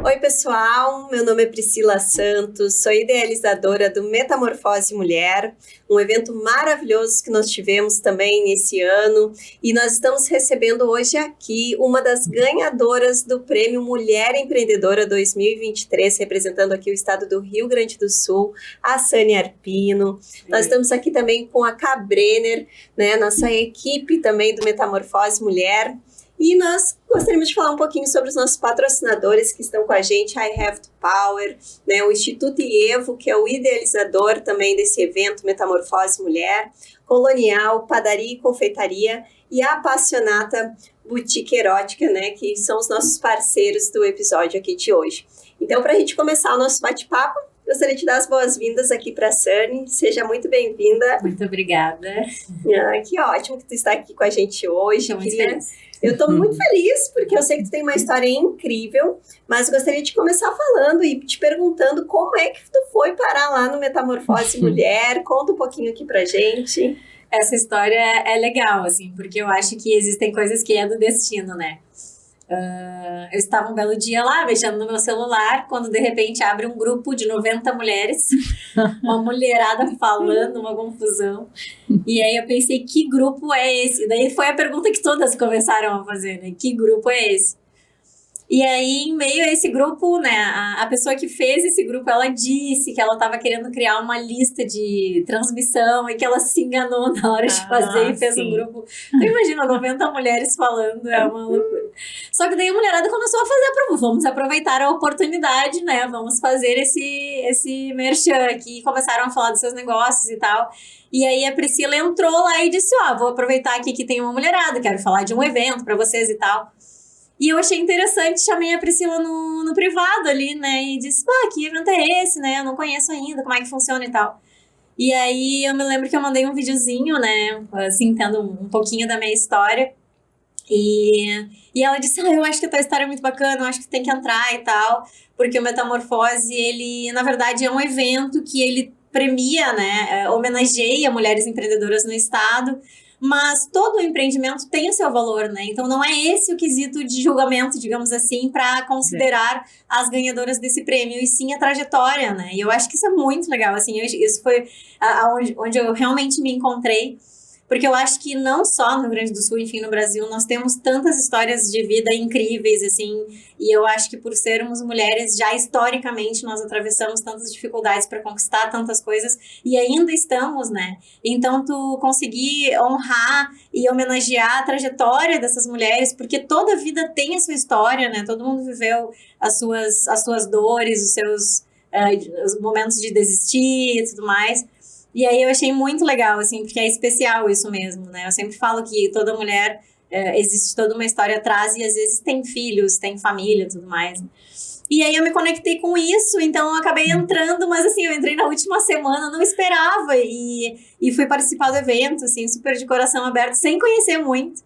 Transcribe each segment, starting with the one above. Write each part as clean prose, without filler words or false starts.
Oi, pessoal, meu nome é Priscila Santos, sou idealizadora do Metamorfose Mulher, um evento maravilhoso que nós tivemos também nesse ano, e nós estamos recebendo hoje aqui uma das ganhadoras do Prêmio Mulher Empreendedora 2023, representando aqui o estado do Rio Grande do Sul, a Sânia Arpino. Nós estamos aqui também com a Ká Brenner, né, nossa equipe também do Metamorfose Mulher. E nós gostaríamos de falar um pouquinho sobre os nossos patrocinadores que estão com a gente, I Have to Power, né, o Instituto IEVO, que é o idealizador também desse evento Metamorfose Mulher, Colonial, Padaria e Confeitaria e a Apassionata Boutique Erótica, né, que são os nossos parceiros do episódio aqui de hoje. Então, para a gente começar o nosso bate-papo, gostaria de dar as boas-vindas aqui para a Sânia. Seja muito bem-vinda. Muito obrigada. Que ótimo que tu está aqui com a gente hoje. Estou muito feliz. Eu estou muito feliz, porque eu sei que tu tem uma história incrível, mas gostaria de começar falando e te perguntando como é que tu foi parar lá no Metamorfose Mulher. Conta um pouquinho aqui pra gente. Essa história é legal, assim, porque eu acho que existem coisas que é do destino, né? Eu estava um belo dia lá, mexendo no meu celular, quando de repente abre um grupo de 90 mulheres, uma mulherada falando, uma confusão. E aí eu pensei, que grupo é esse? Daí foi a pergunta que todas começaram a fazer, né? Que grupo é esse? E aí, em meio a esse grupo, né, a pessoa que fez esse grupo, ela disse que ela estava querendo criar uma lista de transmissão e que ela se enganou na hora de fazer e fez um grupo. Então, imagina, 90 mulheres falando, é uma loucura. Só que daí a mulherada começou a fazer a prova. Vamos aproveitar a oportunidade, né, vamos fazer esse merchan aqui. E começaram a falar dos seus negócios e tal. E aí a Priscila entrou lá e disse, vou aproveitar aqui que tem uma mulherada, quero falar de um evento para vocês e tal. E eu achei interessante, chamei a Priscila no privado ali, né? E disse, que evento é esse, né? Eu não conheço ainda, como é que funciona e tal. E aí eu me lembro que eu mandei um videozinho, né? Assim, tendo um pouquinho da minha história. E ela disse, eu acho que a tua história é muito bacana, eu acho que tu tem que entrar e tal. Porque o Metamorfose, ele, na verdade, é um evento que ele premia, né? Homenageia mulheres empreendedoras no estado. Mas todo o empreendimento tem o seu valor, né? Então não é esse o quesito de julgamento, digamos assim, para considerar as ganhadoras desse prêmio, e sim a trajetória, né? E eu acho que isso é muito legal, assim, isso foi onde eu realmente me encontrei, porque eu acho que não só no Rio Grande do Sul, enfim, no Brasil, nós temos tantas histórias de vida incríveis, assim, e eu acho que por sermos mulheres, já historicamente, nós atravessamos tantas dificuldades para conquistar tantas coisas, e ainda estamos, né? Então, tu conseguir honrar e homenagear a trajetória dessas mulheres, porque toda vida tem a sua história, né? Todo mundo viveu as suas dores, os seus os momentos de desistir e tudo mais. E aí eu achei muito legal, assim, porque é especial isso mesmo, né? Eu sempre falo que toda mulher, existe toda uma história atrás e às vezes tem filhos, tem família e tudo mais. E aí eu me conectei com isso, então eu acabei entrando, mas assim, eu entrei na última semana, não esperava, e fui participar do evento, assim, super de coração aberto, sem conhecer muito,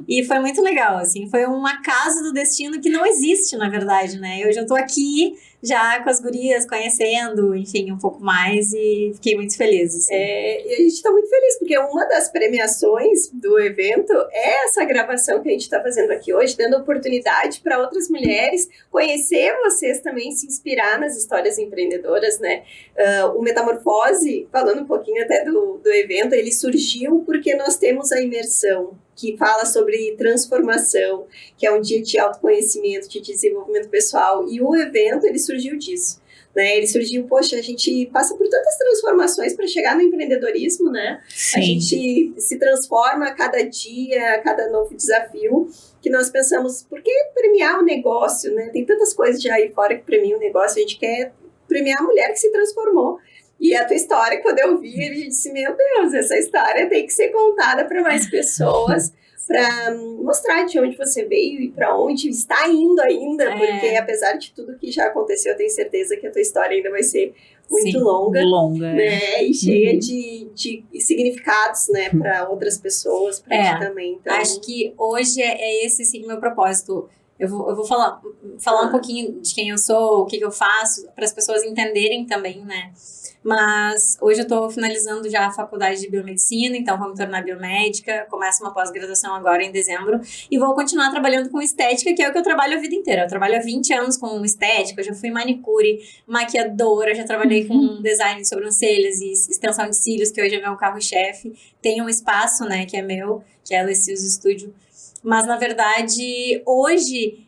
e foi muito legal, assim, foi um acaso do destino que não existe, na verdade, né? Eu já tô aqui, já com as gurias, conhecendo, enfim, um pouco mais, e fiquei muito feliz, assim. E a gente está muito feliz, porque uma das premiações do evento é essa gravação que a gente está fazendo aqui hoje, dando oportunidade para outras mulheres conhecer vocês também, se inspirar nas histórias empreendedoras, né? O Metamorfose, falando um pouquinho até do evento, ele surgiu porque nós temos a imersão, que fala sobre transformação, que é um dia de autoconhecimento, de desenvolvimento pessoal, e o evento, ele surgiu disso, né? Ele surgiu, poxa, a gente passa por tantas transformações para chegar no empreendedorismo, né? Sim. A gente se transforma a cada dia, a cada novo desafio, que nós pensamos, por que premiar o negócio, né? Tem tantas coisas já aí fora que premiam o negócio, a gente quer premiar a mulher que se transformou. E a tua história, quando eu vi, ele disse, meu Deus, essa história tem que ser contada para mais pessoas, para mostrar de onde você veio e para onde está indo ainda, porque apesar de tudo que já aconteceu, eu tenho certeza que a tua história ainda vai ser muito longa, né? E cheia de significados, né, para outras pessoas, para ti também. Então, acho que hoje é esse sim o meu propósito. Eu vou falar, falar um pouquinho de quem eu sou, o que eu faço, para as pessoas entenderem também, né? Mas hoje eu estou finalizando já a faculdade de biomedicina, então vou me tornar biomédica, começo uma pós-graduação agora em dezembro e vou continuar trabalhando com estética, que é o que eu trabalho a vida inteira. Eu trabalho há 20 anos com estética, eu já fui manicure, maquiadora, já trabalhei com design de sobrancelhas e extensão de cílios, que hoje é meu carro-chefe. Tem um espaço, né, que é meu, que é a Lecius Studio. Mas, na verdade, hoje,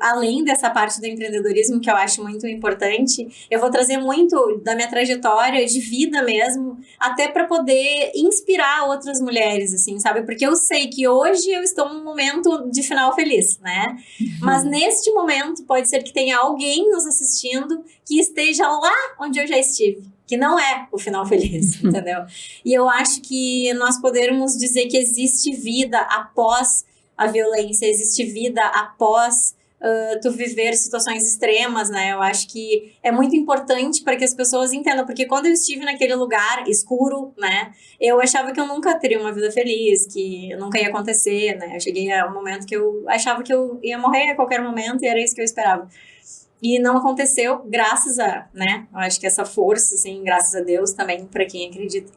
além dessa parte do empreendedorismo, que eu acho muito importante, eu vou trazer muito da minha trajetória de vida mesmo, até para poder inspirar outras mulheres, assim, sabe? Porque eu sei que hoje eu estou num momento de final feliz, né? Mas neste momento, pode ser que tenha alguém nos assistindo que esteja lá onde eu já estive. Que não é o final feliz, entendeu? E eu acho que nós podemos dizer que existe vida após a violência, existe vida após tu viver situações extremas, né? Eu acho que é muito importante para que as pessoas entendam, porque quando eu estive naquele lugar escuro, né? Eu achava que eu nunca teria uma vida feliz, que nunca ia acontecer, né? Eu cheguei a um momento que eu achava que eu ia morrer a qualquer momento e era isso que eu esperava. E não aconteceu, graças a, né? Eu acho que essa força, assim, graças a Deus também, para quem acredita.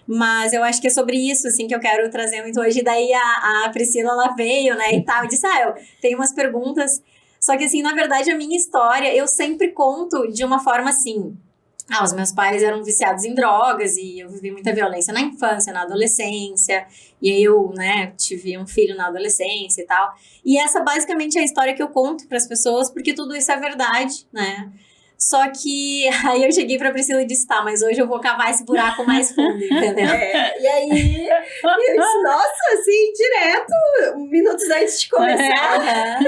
Mas eu acho que é sobre isso, assim, que eu quero trazer muito hoje. Daí a Priscila, ela veio, né, e tal. Eu disse, eu tenho umas perguntas. Só que, assim, na verdade, a minha história, eu sempre conto de uma forma assim. Os meus pais eram viciados em drogas e eu vivi muita violência na infância, na adolescência. E aí eu, né, tive um filho na adolescência e tal. E essa basicamente é a história que eu conto para as pessoas, porque tudo isso é verdade, né? Só que aí eu cheguei pra Priscila e disse, mas hoje eu vou cavar esse buraco mais fundo, entendeu? E aí eu disse, nossa, assim, direto, minutos antes de começar.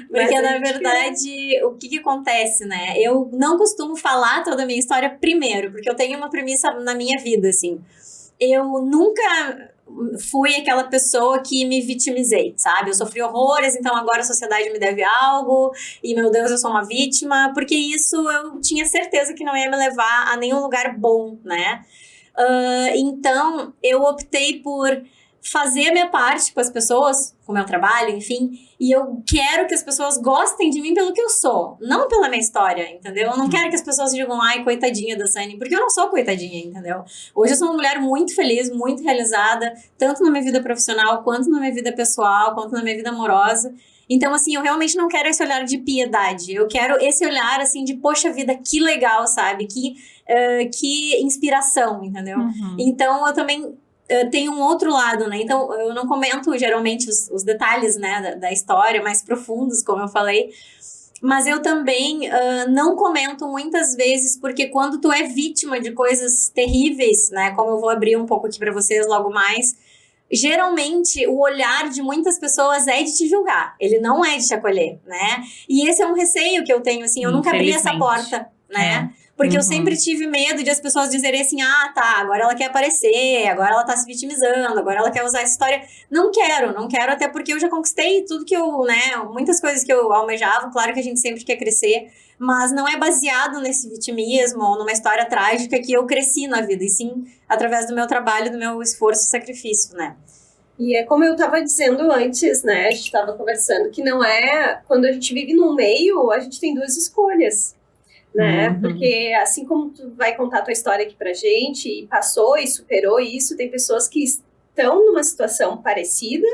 Porque, na verdade, o que acontece, né? Eu não costumo falar toda a minha história primeiro, porque eu tenho uma premissa na minha vida, assim. Eu nunca fui aquela pessoa que me vitimizei, sabe? Eu sofri horrores, então agora a sociedade me deve algo, e meu Deus, eu sou uma vítima, porque isso eu tinha certeza que não ia me levar a nenhum lugar bom, né? Então, eu optei por fazer a minha parte com as pessoas, com o meu trabalho, enfim, e eu quero que as pessoas gostem de mim pelo que eu sou, não pela minha história, entendeu? Eu não quero que as pessoas digam, coitadinha da Sunny, porque eu não sou coitadinha, entendeu? Hoje eu sou uma mulher muito feliz, muito realizada, tanto na minha vida profissional, quanto na minha vida pessoal, quanto na minha vida amorosa. Então, assim, eu realmente não quero esse olhar de piedade, eu quero esse olhar, assim, de, poxa vida, que legal, sabe? Que inspiração, entendeu? Então, eu também tem um outro lado, né? Então, eu não comento geralmente os detalhes, né, da história mais profundos, como eu falei, mas eu também não comento muitas vezes, porque quando tu é vítima de coisas terríveis, né, como eu vou abrir um pouco aqui para vocês logo mais, geralmente o olhar de muitas pessoas é de te julgar, ele não é de te acolher, né? E esse é um receio que eu tenho, assim, eu nunca abri essa porta, né? Porque eu sempre tive medo de as pessoas dizerem assim, agora ela quer aparecer, agora ela tá se vitimizando, agora ela quer usar essa história. Não quero, até porque eu já conquistei tudo que eu, né, muitas coisas que eu almejava, claro que a gente sempre quer crescer, mas não é baseado nesse vitimismo ou numa história trágica que eu cresci na vida, e sim através do meu trabalho, do meu esforço e sacrifício, né? E é como eu estava dizendo antes, né, a gente estava conversando, que não é, quando a gente vive num meio, a gente tem duas escolhas. Né? Porque assim como tu vai contar a tua história aqui pra gente e passou e superou isso, tem pessoas que estão numa situação parecida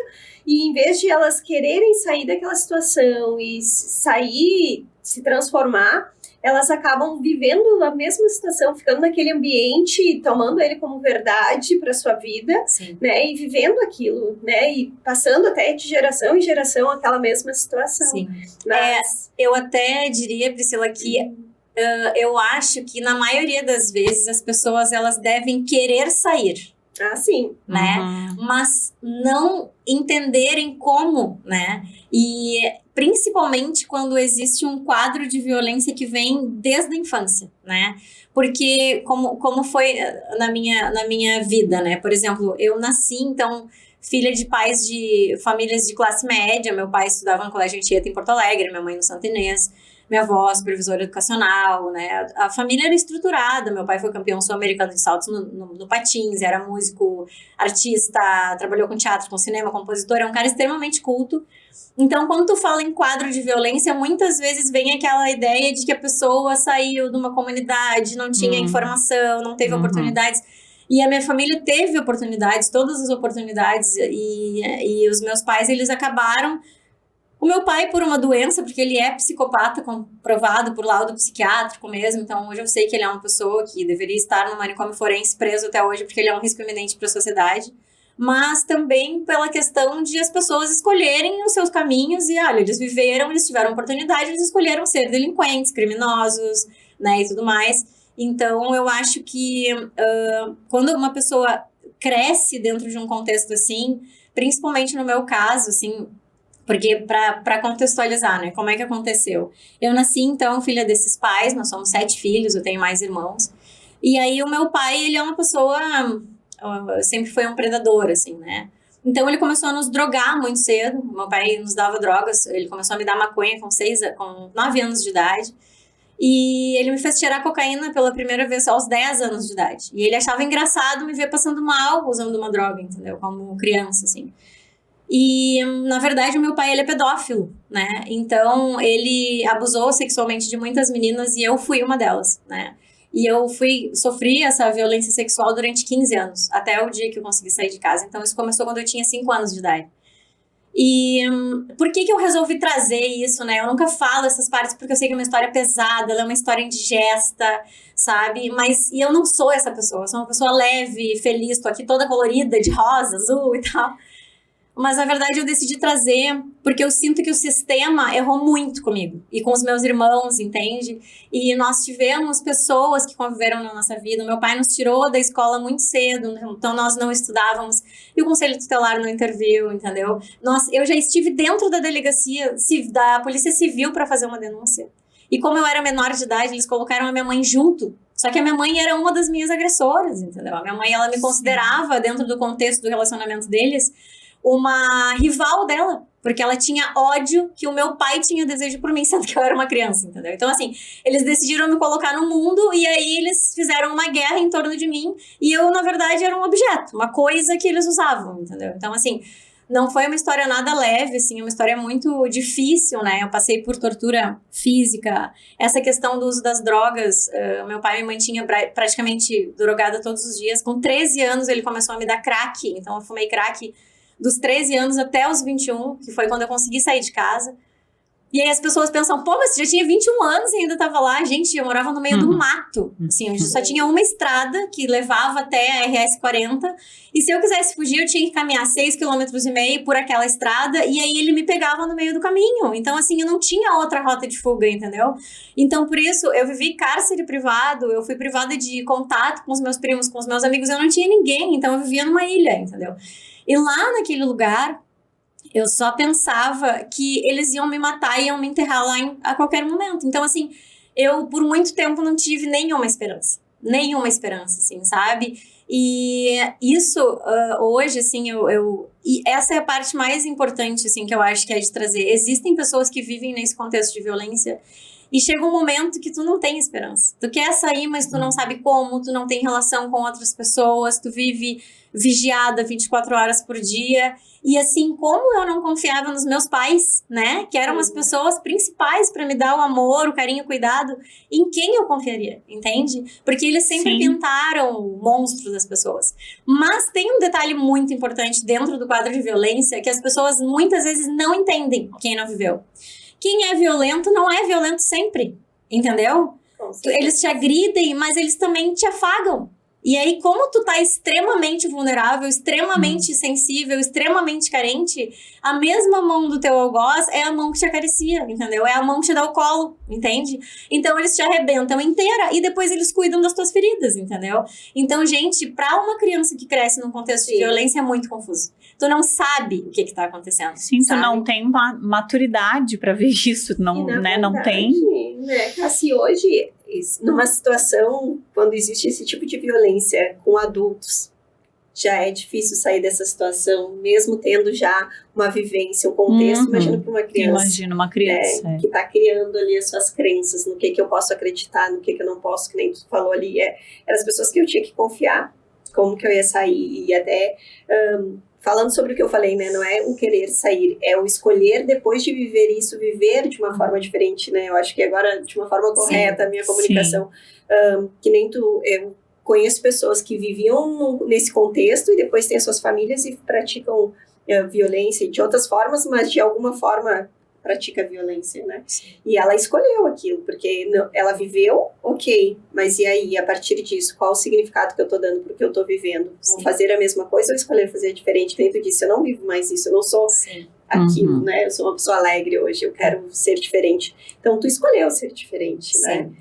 e em vez de elas quererem sair daquela situação e sair, se transformar, elas acabam vivendo a mesma situação, ficando naquele ambiente, tomando ele como verdade para sua vida, né? E vivendo aquilo, né? E passando até de geração em geração aquela mesma situação. Sim. Mas... eu até diria, Priscila, que eu acho que na maioria das vezes as pessoas elas devem querer sair. Sim. Né? Mas não entenderem como, né? E principalmente quando existe um quadro de violência que vem desde a infância, né? Porque como foi na minha vida, né? Por exemplo, eu nasci, então, filha de pais de famílias de classe média. Meu pai estudava no Colégio Anchieta em Porto Alegre, minha mãe no Santo Inês. minha avó, supervisora educacional, né? A família era estruturada, meu pai foi campeão sul-americano de saltos no patins, era músico, artista, trabalhou com teatro, com cinema, compositor, é um cara extremamente culto. Então, quando tu fala em quadro de violência, muitas vezes vem aquela ideia de que a pessoa saiu de uma comunidade, não tinha informação, não teve oportunidades. E a minha família teve oportunidades, todas as oportunidades, e os meus pais, eles acabaram... O meu pai, por uma doença, porque ele é psicopata comprovado por laudo psiquiátrico mesmo, então hoje eu sei que ele é uma pessoa que deveria estar no manicômio forense preso até hoje, porque ele é um risco iminente para a sociedade, mas também pela questão de as pessoas escolherem os seus caminhos e, olha, eles viveram, eles tiveram oportunidade, eles escolheram ser delinquentes, criminosos, né, e tudo mais. Então, eu acho que quando uma pessoa cresce dentro de um contexto assim, principalmente no meu caso, assim, porque para contextualizar, né, como é que aconteceu? Eu nasci, então, filha desses pais, nós somos 7 filhos, eu tenho mais irmãos, e aí o meu pai, ele é uma pessoa, sempre foi um predador, assim, né? Então ele começou a nos drogar muito cedo, meu pai nos dava drogas, ele começou a me dar maconha com 9 anos de idade, e ele me fez cheirar cocaína pela primeira vez aos 10 anos de idade, e ele achava engraçado me ver passando mal usando uma droga, entendeu? Como criança, assim. E, na verdade, o meu pai, ele é pedófilo, né? Então, ele abusou sexualmente de muitas meninas e eu fui uma delas, né? E eu sofri essa violência sexual durante 15 anos, até o dia que eu consegui sair de casa. Então, isso começou quando eu tinha 5 anos de idade. E por que eu resolvi trazer isso, né? Eu nunca falo essas partes porque eu sei que é uma história pesada, ela é uma história indigesta, sabe? E eu não sou essa pessoa, eu sou uma pessoa leve, feliz, tô aqui toda colorida, de rosa, azul e tal. Mas, na verdade, eu decidi trazer porque eu sinto que o sistema errou muito comigo. E com os meus irmãos, entende? E nós tivemos pessoas que conviveram na nossa vida. O meu pai nos tirou da escola muito cedo, então nós não estudávamos. E o conselho tutelar não interviu, entendeu? Eu já estive dentro da delegacia da Polícia Civil para fazer uma denúncia. E como eu era menor de idade, eles colocaram a minha mãe junto. Só que a minha mãe era uma das minhas agressoras, entendeu? A minha mãe, ela me considerava, dentro do contexto do relacionamento deles, uma rival dela, porque ela tinha ódio que o meu pai tinha desejo por mim, sendo que eu era uma criança, entendeu? Então, assim, eles decidiram me colocar no mundo e aí eles fizeram uma guerra em torno de mim e eu, na verdade, era um objeto, uma coisa que eles usavam, entendeu? Então, assim, não foi uma história nada leve, assim, é uma história muito difícil, né? Eu passei por tortura física, essa questão do uso das drogas, meu pai me mantinha praticamente drogada todos os dias. Com 13 anos, ele começou a me dar crack, então eu fumei crack dos 13 anos até os 21, que foi quando eu consegui sair de casa. E aí as pessoas pensam, pô, mas você já tinha 21 anos e ainda tava lá. Gente, eu morava no meio do mato. Assim, onde só tinha uma estrada que levava até a RS 40. E se eu quisesse fugir, eu tinha que caminhar 6,5 km por aquela estrada. E aí ele me pegava no meio do caminho. Então, assim, eu não tinha outra rota de fuga, entendeu? Então, por isso, eu vivi cárcere privado. Eu fui privada de contato com os meus primos, com os meus amigos. Eu não tinha ninguém. Então, eu vivia numa ilha, entendeu? E lá naquele lugar, eu só pensava que eles iam me matar e iam me enterrar lá a qualquer momento. Então, assim, eu por muito tempo não tive nenhuma esperança, assim, sabe? E isso, hoje, assim, e essa é a parte mais importante, assim, que eu acho que é de trazer. Existem pessoas que vivem nesse contexto de violência e chega um momento que tu não tem esperança. Tu quer sair, mas tu não sabe como, tu não tem relação com outras pessoas, tu vive vigiada 24 horas por dia. E assim, como eu não confiava nos meus pais, né? Que eram as pessoas principais para me dar o amor, o carinho, o cuidado, em quem eu confiaria, entende? Porque eles sempre pintaram o monstro das pessoas. Mas tem um detalhe muito importante dentro do quadro de violência que as pessoas muitas vezes não entendem quem não viveu. Quem é violento não é violento sempre, entendeu? Eles te agridem, mas eles também te afagam. E aí, como tu tá extremamente vulnerável, extremamente sensível, extremamente carente, a mesma mão do teu algoz é a mão que te acaricia, entendeu? É a mão que te dá o colo, entende? Então, eles te arrebentam inteira e depois eles cuidam das tuas feridas, entendeu? Então, gente, pra uma criança que cresce num contexto de violência é muito confuso. Tu não sabe o que tá acontecendo. Sim, sabe? Tu não tem maturidade pra ver isso, não, né? Verdade, não tem. Né, Cassi, hoje, numa situação, quando existe esse tipo de violência com adultos, já é difícil sair dessa situação, mesmo tendo já uma vivência, um contexto. Imagina para uma criança. Imagina uma criança. Que está criando ali as suas crenças, no que eu posso acreditar, no que eu não posso, que nem tu falou ali. Eram as pessoas que eu tinha que confiar, como que eu ia sair. E até, falando sobre o que eu falei, né? Não é o querer sair, é o escolher depois de viver isso, viver de uma forma diferente, né? Eu acho que agora, de uma forma correta, a minha comunicação, que nem tu... Eu conheço pessoas que viviam nesse contexto e depois têm as suas famílias e praticam violência de outras formas, mas de alguma forma pratica violência, né? Sim. E ela escolheu aquilo, porque ela viveu, ok, mas e aí, a partir disso, qual o significado que eu tô dando pro que eu tô vivendo? Sim. Vou fazer a mesma coisa ou escolher fazer diferente? Dentro disso, eu não vivo mais isso, eu não sou aquilo, né? Eu sou uma pessoa alegre hoje, eu quero ser diferente. Então, tu escolheu ser diferente, né?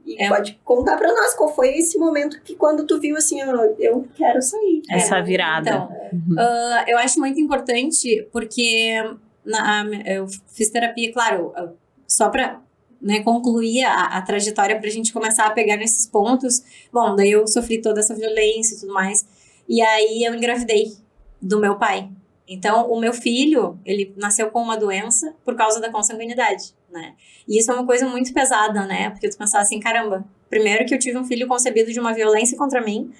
E pode contar pra nós qual foi esse momento que quando tu viu assim, eu quero sair. Essa virada. Então, eu acho muito importante porque eu fiz terapia, claro, só pra concluir a trajetória pra gente começar a pegar nesses pontos. Bom, daí eu sofri toda essa violência e tudo mais. E aí eu engravidei do meu pai. Então, o meu filho, ele nasceu com uma doença por causa da consanguinidade, né? E isso é uma coisa muito pesada, né? Porque tu pensar assim, caramba, primeiro que eu tive um filho concebido de uma violência contra mim,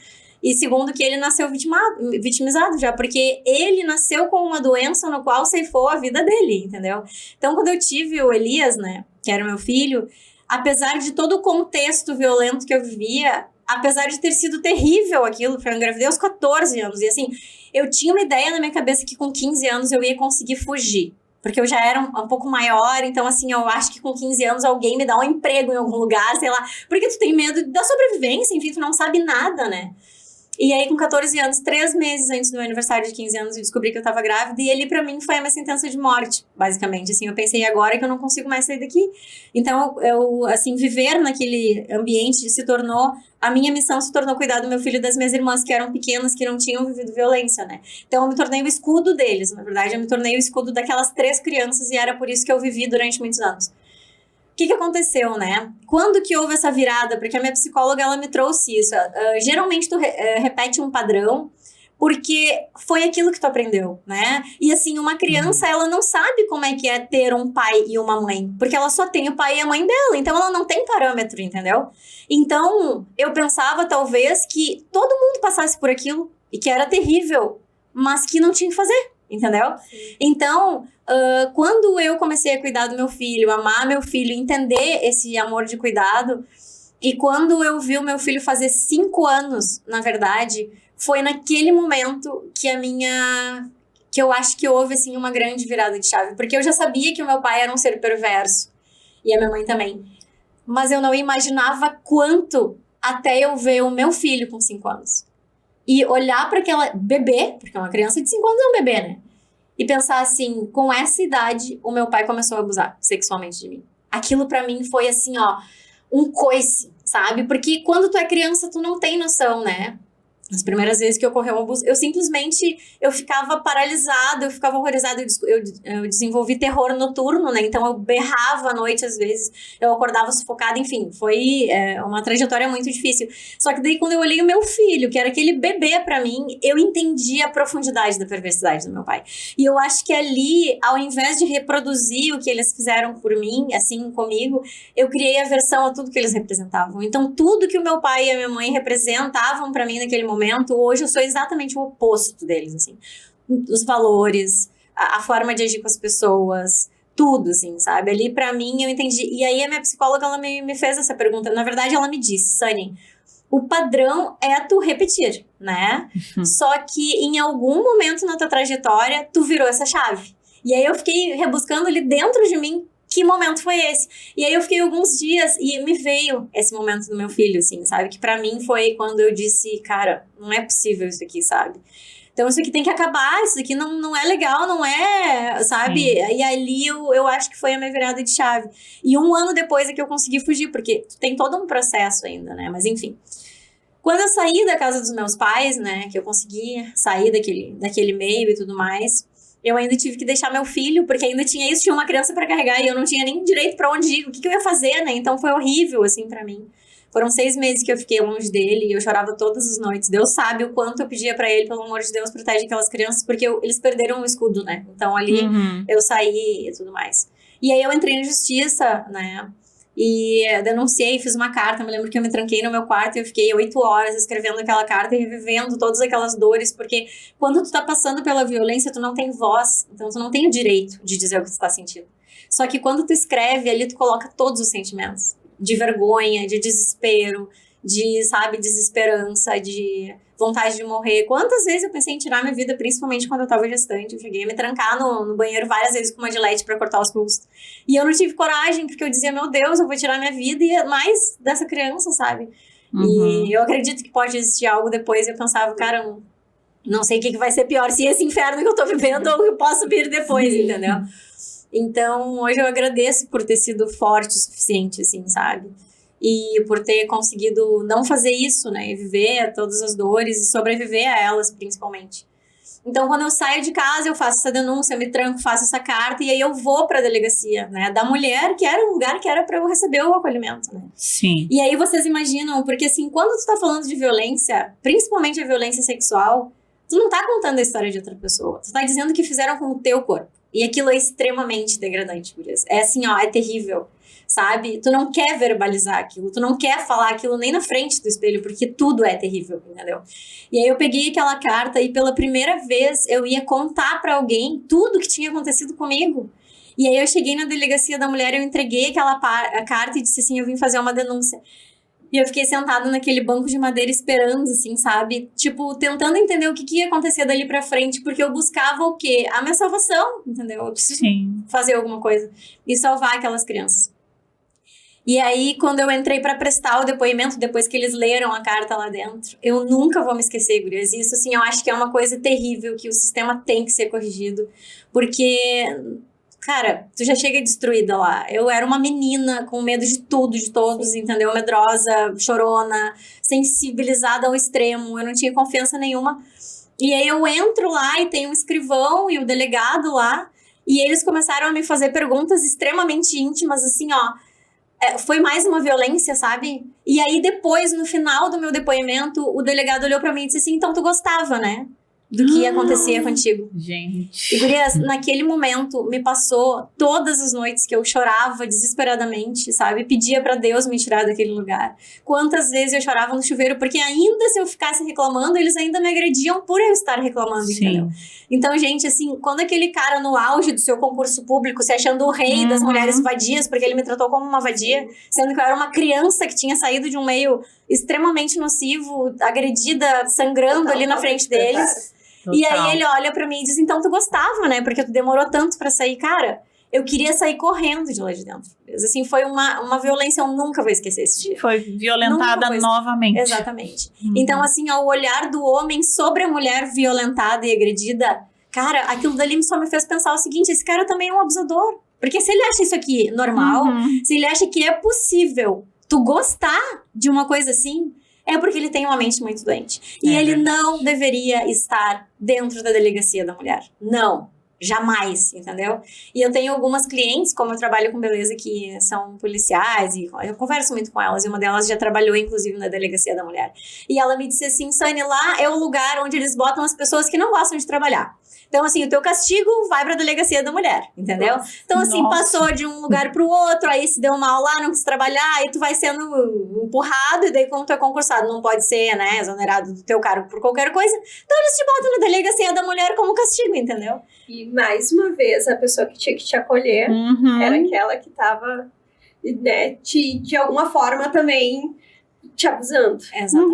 e segundo que ele nasceu vitimizado já, porque ele nasceu com uma doença no qual ceifou a vida dele, entendeu? Então, quando eu tive o Elias, né, que era o meu filho, apesar de todo o contexto violento que eu vivia, apesar de ter sido terrível aquilo, porque eu engravidei aos 14 anos, e assim, eu tinha uma ideia na minha cabeça que com 15 anos eu ia conseguir fugir, porque eu já era um pouco maior, então assim, eu acho que com 15 anos alguém me dá um emprego em algum lugar, sei lá, porque tu tem medo da sobrevivência, enfim, tu não sabe nada, né? E aí, com 14 anos, 3 meses antes do meu aniversário de 15 anos, eu descobri que eu tava grávida, e ali, pra mim, foi a minha sentença de morte, basicamente. Assim, eu pensei, agora que eu não consigo mais sair daqui. Então, assim, viver naquele ambiente a minha missão se tornou cuidar do meu filho e das minhas irmãs, que eram pequenas, que não tinham vivido violência, né? Então, eu me tornei o escudo deles, na verdade, eu me tornei o escudo daquelas 3 crianças, e era por isso que eu vivi durante muitos anos. O que aconteceu, né? Quando que houve essa virada? Porque a minha psicóloga, ela me trouxe isso. Geralmente, tu repete um padrão porque foi aquilo que tu aprendeu, né? E assim, uma criança, ela não sabe como é que é ter um pai e uma mãe, porque ela só tem o pai e a mãe dela, então ela não tem parâmetro, entendeu? Então, eu pensava, talvez, que todo mundo passasse por aquilo e que era terrível, mas que não tinha o que fazer, entendeu? Sim. Então, quando eu comecei a cuidar do meu filho, amar meu filho, entender esse amor de cuidado, e quando eu vi o meu filho fazer 5 anos, na verdade, foi naquele momento que eu acho que houve, assim, uma grande virada de chave, porque eu já sabia que o meu pai era um ser perverso, e a minha mãe também, mas eu não imaginava quanto até eu ver o meu filho com 5 anos, e olhar para aquela bebê, porque uma criança de 5 anos é um bebê, né? E pensar assim, com essa idade, o meu pai começou a abusar sexualmente de mim. Aquilo pra mim foi assim, um coice, sabe? Porque quando tu é criança, tu não tem noção, né? As primeiras vezes que ocorreu um abuso, eu ficava paralisada, eu ficava horrorizada, eu desenvolvi terror noturno, né? Então eu berrava à noite às vezes, eu acordava sufocada, enfim, foi uma trajetória muito difícil. Só que daí quando eu olhei o meu filho, que era aquele bebê pra mim, eu entendi a profundidade da perversidade do meu pai. E eu acho que ali, ao invés de reproduzir o que eles fizeram por mim, assim, comigo, eu criei aversão a tudo que eles representavam. Então tudo que o meu pai e a minha mãe representavam pra mim naquele momento, hoje eu sou exatamente o oposto deles, assim. Os valores, a forma de agir com as pessoas, tudo, assim, sabe? Ali, pra mim, eu entendi. E aí, a minha psicóloga, ela me fez essa pergunta. Na verdade, ela me disse, Sunny, o padrão é tu repetir, né? Só que, em algum momento na tua trajetória, tu virou essa chave. E aí, eu fiquei rebuscando ali dentro de mim, que momento foi esse? E aí eu fiquei alguns dias e me veio esse momento do meu filho, assim, sabe? Que pra mim foi quando eu disse, cara, não é possível isso aqui, sabe? Então isso aqui tem que acabar, isso aqui não é legal, não é, sabe? Sim. E ali eu acho que foi a minha virada de chave. E 1 ano depois é que eu consegui fugir, porque tem todo um processo ainda, né? Mas enfim. Quando eu saí da casa dos meus pais, né? Que eu consegui sair daquele meio e tudo mais, eu ainda tive que deixar meu filho, porque ainda tinha uma criança pra carregar e eu não tinha nem direito pra onde ir, o que eu ia fazer, né? Então foi horrível, assim, pra mim. Foram 6 meses que eu fiquei longe dele e eu chorava todas as noites. Deus sabe o quanto eu pedia pra ele, pelo amor de Deus, protege aquelas crianças, porque eles perderam o escudo, né? Então ali eu saí e tudo mais. E aí eu entrei na justiça, né? E denunciei, fiz uma carta. Me lembro que eu me tranquei no meu quarto e eu fiquei 8 horas escrevendo aquela carta e revivendo todas aquelas dores, porque quando tu tá passando pela violência, tu não tem voz, então tu não tem o direito de dizer o que tu tá sentindo. Só que quando tu escreve, ali tu coloca todos os sentimentos. De vergonha, de desespero, de, sabe, desesperança, de vontade de morrer. Quantas vezes eu pensei em tirar minha vida, principalmente quando eu tava gestante. Eu cheguei a me trancar no banheiro várias vezes com uma gilete pra cortar os pulsos. E eu não tive coragem, porque eu dizia, meu Deus, eu vou tirar minha vida e mais dessa criança, sabe? E eu acredito que pode existir algo depois. E eu pensava, cara, não sei o que vai ser pior, se esse inferno que eu tô vivendo ou eu posso vir depois, entendeu? Então, hoje eu agradeço por ter sido forte o suficiente, assim, sabe? E por ter conseguido não fazer isso, né? E viver todas as dores e sobreviver a elas, principalmente. Então, quando eu saio de casa, eu faço essa denúncia, eu me tranco, faço essa carta e aí eu vou pra delegacia, né? Da mulher, que era um lugar que era pra eu receber o acolhimento, né? Sim. E aí vocês imaginam, porque assim, quando tu tá falando de violência, principalmente a violência sexual, tu não tá contando a história de outra pessoa. Tu tá dizendo que fizeram com o teu corpo. E aquilo é extremamente degradante, por isso. É assim, ó, é terrível, sabe? Tu não quer verbalizar aquilo, tu não quer falar aquilo nem na frente do espelho, porque tudo é terrível, entendeu? E aí eu peguei aquela carta e pela primeira vez eu ia contar pra alguém tudo que tinha acontecido comigo. E aí eu cheguei na delegacia da mulher, eu entreguei aquela carta e disse assim, eu vim fazer uma denúncia. E eu fiquei sentada naquele banco de madeira esperando, assim, sabe? Tipo, tentando entender o que ia acontecer dali pra frente, porque eu buscava o quê? A minha salvação, entendeu? Eu preciso fazer alguma coisa e salvar aquelas crianças. E aí, quando eu entrei pra prestar o depoimento, depois que eles leram a carta lá dentro, eu nunca vou me esquecer, gurias. Isso, assim, eu acho que é uma coisa terrível, que o sistema tem que ser corrigido, porque... Cara, tu já chega destruída lá. Eu era uma menina com medo de tudo, de todos, entendeu? Medrosa, chorona, sensibilizada ao extremo. Eu não tinha confiança nenhuma. E aí eu entro lá e tem um escrivão e o delegado lá. E eles começaram a me fazer perguntas extremamente íntimas, assim, ó. Foi mais uma violência, sabe? E aí depois, no final do meu depoimento, o delegado olhou pra mim e disse assim, então tu gostava, né? Do que acontecia contigo. Gente. E, gurias, naquele momento, me passou todas as noites que eu chorava desesperadamente, sabe? Pedia pra Deus me tirar daquele lugar. Quantas vezes eu chorava no chuveiro, porque ainda se eu ficasse reclamando, eles ainda me agrediam por eu estar reclamando, entendeu? Então, gente, assim, quando aquele cara no auge do seu concurso público, se achando o rei das mulheres vadias, porque ele me tratou como uma vadia, sendo que eu era uma criança que tinha saído de um meio extremamente nocivo, agredida, sangrando ali na frente deles... Total. E aí ele olha pra mim e diz, então tu gostava, né? Porque tu demorou tanto pra sair. Cara, eu queria sair correndo de lá de dentro. Assim, foi uma violência, eu nunca vou esquecer esse dia. Foi violentada novamente. Exatamente. Então, assim, ó, o olhar do homem sobre a mulher violentada e agredida, cara, aquilo dali só me fez pensar o seguinte, esse cara também é um abusador. Porque se ele acha isso aqui normal, se ele acha que é possível tu gostar de uma coisa assim... É porque ele tem uma mente muito doente. E ele não deveria estar dentro da delegacia da mulher. Não. Jamais, entendeu? E eu tenho algumas clientes, como eu trabalho com beleza, que são policiais, e eu converso muito com elas, e uma delas já trabalhou, inclusive, na delegacia da mulher. E ela me disse assim, Sani, lá é o lugar onde eles botam as pessoas que não gostam de trabalhar. Então, assim, o teu castigo vai pra delegacia da mulher, entendeu? Então, assim, passou de um lugar pro outro, aí se deu mal lá, não quis trabalhar, aí tu vai sendo empurrado, e daí como tu é concursado, não pode ser, né, exonerado do teu cargo por qualquer coisa, então eles te botam na delegacia da mulher como castigo, entendeu? E, mais uma vez, a pessoa que tinha que te acolher era aquela que tava, né, de alguma forma também... te abusando,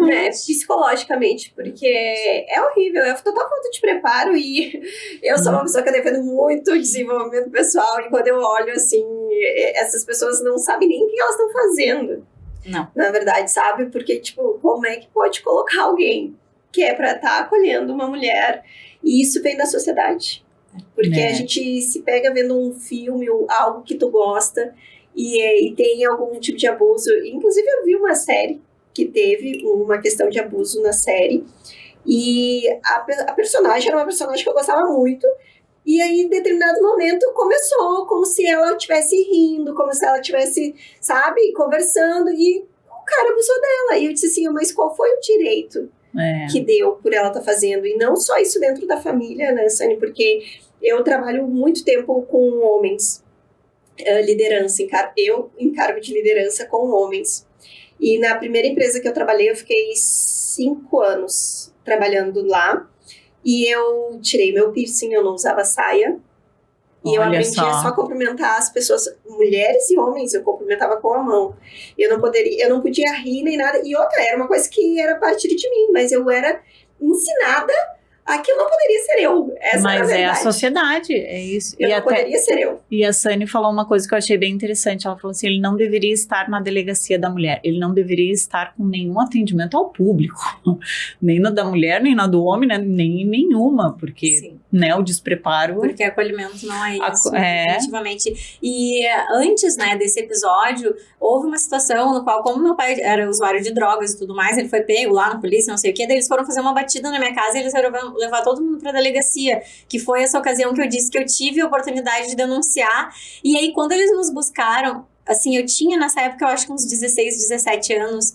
né, psicologicamente, porque é horrível, é total falta de preparo e eu sou uma pessoa que eu defendo muito o desenvolvimento pessoal e quando eu olho, assim, essas pessoas não sabem nem o que elas estão fazendo. Não. Na verdade, sabe? Porque, tipo, como é que pode colocar alguém que é pra estar acolhendo uma mulher e isso vem da sociedade? Porque a gente se pega vendo um filme, algo que tu gosta e tem algum tipo de abuso. Inclusive, eu vi uma série que teve uma questão de abuso na série. E a personagem era uma personagem que eu gostava muito. E aí, em determinado momento, começou como se ela estivesse rindo, como se ela estivesse, sabe, conversando. E o cara abusou dela. E eu disse assim, mas qual foi o direito que deu por ela estar fazendo? E não só isso dentro da família, né, Sani? Porque eu trabalho muito tempo com homens, liderança, eu em cargo de liderança com homens. E na primeira empresa que eu trabalhei, eu fiquei 5 anos trabalhando lá. E eu tirei meu piercing, eu não usava saia. E eu aprendi a só cumprimentar as pessoas, mulheres e homens, eu cumprimentava com a mão. Eu não podia rir nem nada. E outra, era uma coisa que era a partir de mim, mas eu era ensinada aquilo não poderia ser eu. Mas é a sociedade, é isso. Eu não poderia ser eu. E a Sani falou uma coisa que eu achei bem interessante. Ela falou assim, ele não deveria estar na delegacia da mulher. Ele não deveria estar com nenhum atendimento ao público. Nem na da mulher, nem na do homem, né? Nem nenhuma. Porque, né, o despreparo... Porque acolhimento não é isso, definitivamente. E antes, né, desse episódio, houve uma situação no qual, como meu pai era usuário de drogas e tudo mais, ele foi pego lá na polícia, não sei o quê, daí eles foram fazer uma batida na minha casa e eles foram levar todo mundo pra delegacia, que foi essa ocasião que eu disse que eu tive a oportunidade de denunciar. E aí, quando eles nos buscaram, assim, eu tinha nessa época, eu acho que uns 16, 17 anos,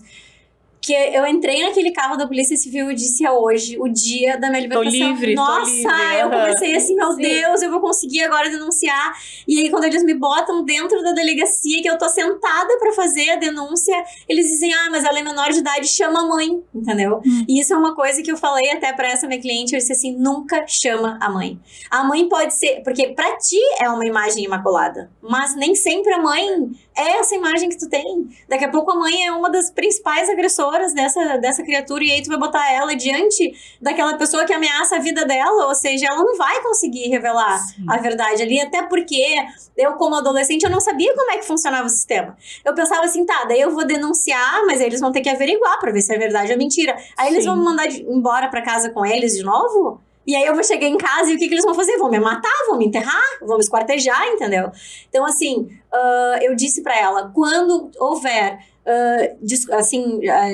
que eu entrei naquele carro da Polícia Civil e disse hoje, o dia da minha libertação. Tô livre. Eu comecei assim, meu Deus, eu vou conseguir agora denunciar. E aí, quando eles me botam dentro da delegacia, que eu tô sentada pra fazer a denúncia, eles dizem, mas ela é menor de idade, chama a mãe, entendeu? E isso é uma coisa que eu falei até pra essa minha cliente, eu disse assim, nunca chama a mãe. A mãe pode ser, porque pra ti é uma imagem imaculada, mas nem sempre a mãe é essa imagem que tu tem. Daqui a pouco a mãe é uma das principais agressoras dessa criatura, e aí tu vai botar ela diante daquela pessoa que ameaça a vida dela, ou seja, ela não vai conseguir revelar a verdade ali, até porque eu, como adolescente, eu não sabia como é que funcionava o sistema. Eu pensava assim, daí eu vou denunciar, mas aí eles vão ter que averiguar pra ver se é verdade ou mentira. Aí eles vão me mandar embora pra casa com eles de novo? E aí eu vou chegar em casa e o que eles vão fazer? Vão me matar? Vão me enterrar? Vão me esquartejar, entendeu? Então, assim, eu disse pra ela, quando houver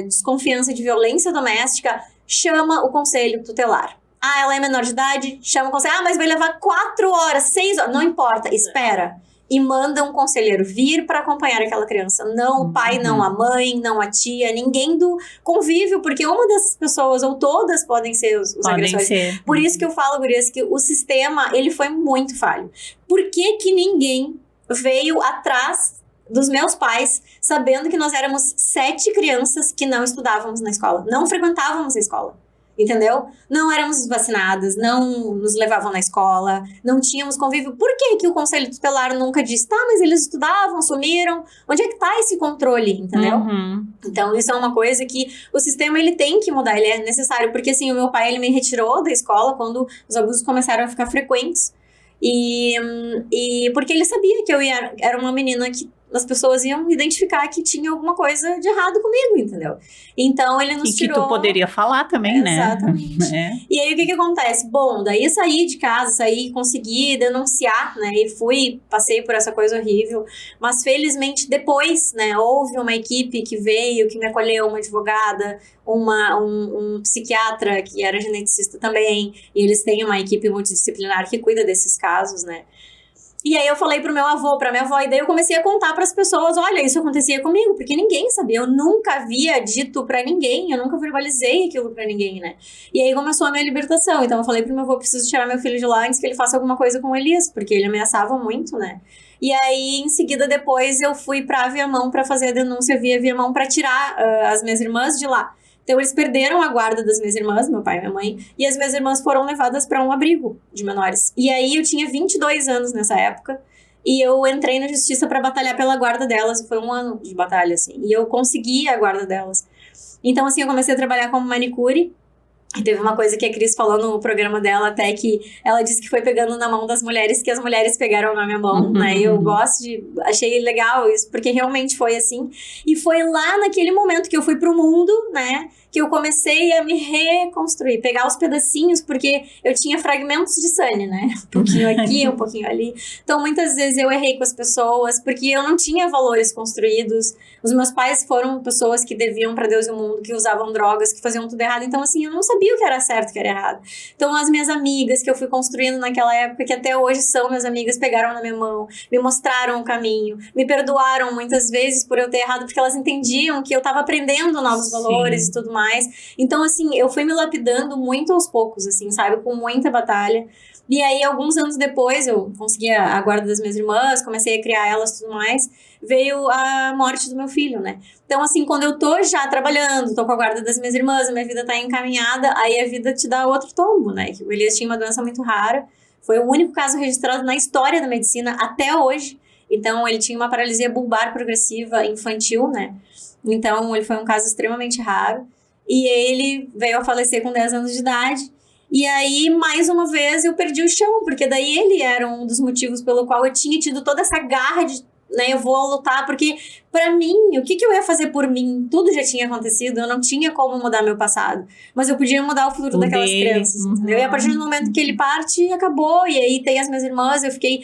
desconfiança de violência doméstica, chama o conselho tutelar. Ela é menor de idade, chama o conselho. Mas vai levar 4 horas, 6 horas, não importa, espera. E manda um conselheiro vir para acompanhar aquela criança. Não o pai, não a mãe, não a tia, ninguém do convívio, porque uma dessas pessoas, ou todas, podem ser os agressores. Por isso que eu falo, gurias, que o sistema, ele foi muito falho. Por que que ninguém veio atrás dos meus pais, sabendo que nós éramos 7 crianças que não estudávamos na escola, não frequentávamos a escola, entendeu? Não éramos vacinadas, não nos levavam na escola, não tínhamos convívio. Por que que o conselho tutelar nunca disse, mas eles estudavam, sumiram? Onde é que tá esse controle, entendeu? Então, isso é uma coisa que o sistema, ele tem que mudar, ele é necessário, porque assim, o meu pai, ele me retirou da escola quando os abusos começaram a ficar frequentes, e porque ele sabia que eu era uma menina que as pessoas iam identificar que tinha alguma coisa de errado comigo, entendeu? Então, ele nos tirou... E que tu poderia falar também, né? Exatamente. E aí, o que acontece? Bom, daí eu saí de casa, consegui denunciar, né? E passei por essa coisa horrível. Mas, felizmente, depois, né? Houve uma equipe que veio, que me acolheu, uma advogada, um psiquiatra que era geneticista também. E eles têm uma equipe multidisciplinar que cuida desses casos, né? E aí eu falei pro meu avô, pra minha avó, e daí eu comecei a contar pras pessoas, olha, isso acontecia comigo, porque ninguém sabia, eu nunca havia dito pra ninguém, eu nunca verbalizei aquilo pra ninguém, né? E aí começou a minha libertação, então eu falei pro meu avô, preciso tirar meu filho de lá antes que ele faça alguma coisa com o Elias, porque ele ameaçava muito, né? E aí, em seguida, depois, eu fui pra Viamão pra fazer a denúncia via Viamão pra tirar as minhas irmãs de lá. Então, eles perderam a guarda das minhas irmãs, meu pai e minha mãe, e as minhas irmãs foram levadas para um abrigo de menores. E aí, eu tinha 22 anos nessa época, e eu entrei na justiça para batalhar pela guarda delas, e foi 1 ano de batalha, assim, e eu consegui a guarda delas. Então, assim, eu comecei a trabalhar como manicure, e teve uma coisa que a Cris falou no programa dela, até que ela disse que foi pegando na mão das mulheres, que as mulheres pegaram na minha mão, né? E eu achei legal isso, porque realmente foi assim. E foi lá naquele momento que eu fui pro mundo, né? Que eu comecei a me reconstruir, pegar os pedacinhos, porque eu tinha fragmentos de Sani, né? Um pouquinho aqui, um pouquinho ali. Então, muitas vezes eu errei com as pessoas, porque eu não tinha valores construídos. Os meus pais foram pessoas que deviam pra Deus e o mundo, que usavam drogas, que faziam tudo errado. Então, assim, eu não sabia sabia o que era certo e o que era errado. Então, as minhas amigas que eu fui construindo naquela época, que até hoje são minhas amigas, pegaram na minha mão, me mostraram o caminho, me perdoaram muitas vezes por eu ter errado, porque elas entendiam que eu tava aprendendo novos valores e tudo mais. Então, assim, eu fui me lapidando muito aos poucos, assim, sabe? Com muita batalha. E aí, alguns anos depois, eu consegui a guarda das minhas irmãs, comecei a criar elas e tudo mais, veio a morte do meu filho, né? Então, assim, quando eu tô já trabalhando, tô com a guarda das minhas irmãs, a minha vida tá encaminhada, aí a vida te dá outro tombo, né? Que o Elias tinha uma doença muito rara, foi o único caso registrado na história da medicina até hoje. Então, ele tinha uma paralisia bulbar progressiva infantil, né? Então, ele foi um caso extremamente raro. E ele veio a falecer com 10 anos de idade. E aí, mais uma vez, eu perdi o chão, porque daí ele era um dos motivos pelo qual eu tinha tido toda essa garra de, né, eu vou lutar, porque pra mim, o que eu ia fazer por mim? Tudo já tinha acontecido, eu não tinha como mudar meu passado, mas eu podia mudar o futuro daquelas crianças, entendeu? E a partir do momento que ele parte, acabou, e aí tem as minhas irmãs, eu fiquei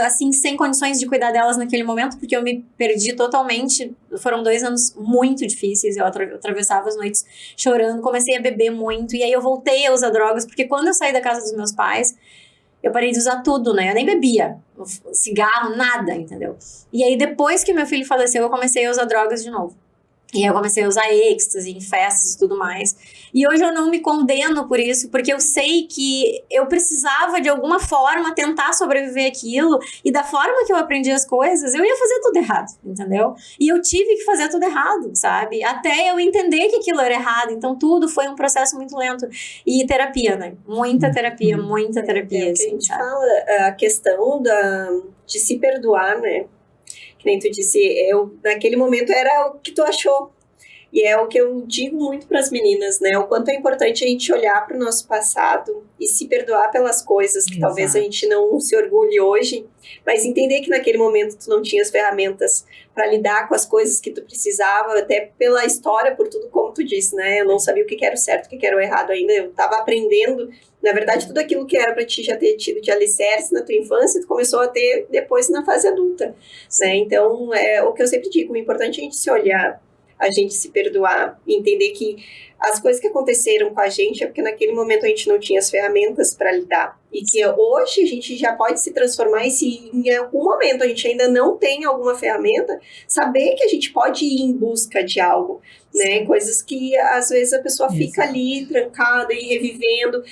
assim, sem condições de cuidar delas naquele momento, porque eu me perdi totalmente. Foram 2 anos muito difíceis, eu atravessava as noites chorando, comecei a beber muito, e aí eu voltei a usar drogas, porque quando eu saí da casa dos meus pais, eu parei de usar tudo, né? Eu nem bebia cigarro, nada, entendeu? E aí, depois que meu filho faleceu, eu comecei a usar drogas de novo. E aí eu comecei a usar êxtase em festas e tudo mais. E hoje eu não me condeno por isso, porque eu sei que eu precisava, de alguma forma, tentar sobreviver àquilo. E da forma que eu aprendi as coisas, eu ia fazer tudo errado, entendeu? E eu tive que fazer tudo errado, sabe? Até eu entender que aquilo era errado. Então, tudo foi um processo muito lento. E terapia, né? Muita terapia, muita terapia. É o que a gente fala, a questão de se perdoar, né? Que nem tu disse, naquele momento era o que tu achou. E é o que eu digo muito para as meninas, né? O quanto é importante a gente olhar para o nosso passado e se perdoar pelas coisas que talvez a gente não se orgulhe hoje, mas entender que naquele momento tu não tinha as ferramentas para lidar com as coisas que tu precisava, até pela história, por tudo como tu disse, né? Eu não sabia o que era o certo, o que era o errado ainda, eu estava aprendendo. Na verdade, tudo aquilo que era para ti já ter tido de alicerce na tua infância, tu começou a ter depois na fase adulta, né? Então, é o que eu sempre digo, o importante é a gente se olhar, a gente se perdoar, entender que as coisas que aconteceram com a gente é porque naquele momento a gente não tinha as ferramentas para lidar. E que hoje a gente já pode se transformar e se em algum momento a gente ainda não tem alguma ferramenta, saber que a gente pode ir em busca de algo, né? Coisas que às vezes a pessoa fica ali trancada e revivendo,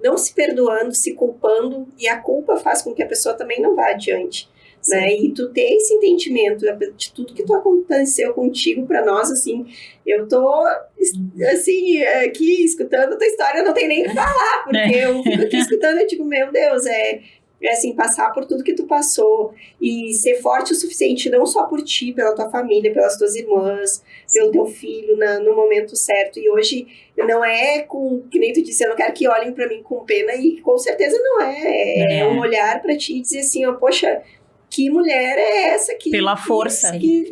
não se perdoando, se culpando, e a culpa faz com que a pessoa também não vá adiante. Né? E tu ter esse entendimento de tudo que aconteceu contigo, para nós, assim, eu tô assim, aqui escutando a tua história, eu não tenho nem o que falar, porque eu fico aqui escutando e digo, meu Deus, é assim, passar por tudo que tu passou e ser forte o suficiente, não só por ti, pela tua família, pelas tuas irmãs, pelo teu filho no momento certo. E hoje não é que nem tu disse, eu não quero que olhem para mim com pena, e com certeza não é um olhar para ti e dizer assim, ó, poxa, que mulher é essa que... Pela força,